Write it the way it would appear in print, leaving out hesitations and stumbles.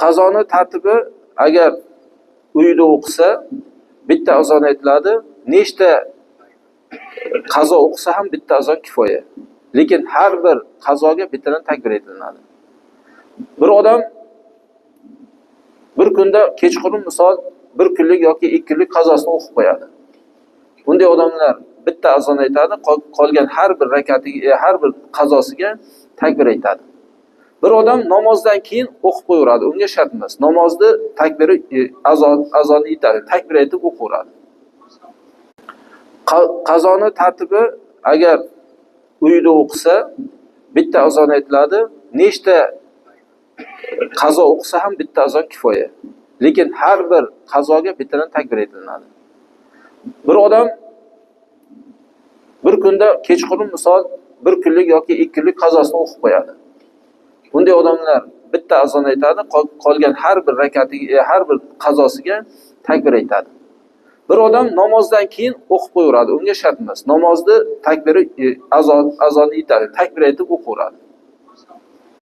Qazoni tartibi agar uyda o'qisa bitta azon aytiladi. Nechta qazo o'qisa ham bitta azon kifoya. Lekin har bir qazoga bittadan takbir aytilinadi. Bir odam bir kunda kechqurun misol bir kunlik yoki 2 kunlik qazosini o'qib qo'yadi. Bunday odamlar bitta azon aytadi, qolgan har bir rakatiga, har bir qazosiga takbir aytadi. Bir odam namozdan keyin o'qib qo'yaveradi, unga shart emas. Namozni takbiri azonni aytadi, takbir aytib o'qiraveradi. Qazoni tartibi agar uyda o'qisa bitta azon aytiladi. Nechta qazo o'qisa ham bitta azon kifoya. Lekin har bir qazoga bittadan takbir aytilinadi. Bir odam bir kunda kechqurun misol bir kunlik yoki 2 kunlik qazosini o'qib qo'yadi. Bunday odamlar bitta azon aytadi, qolgan har bir rakatiga, har bir qazosiga takbir aytadi. Bir odam namozdan keyin o'qib qo'yaveradi, unga shart emas. Namozni takbiri azonni aytadi, takbir aytib o'qiraveradi.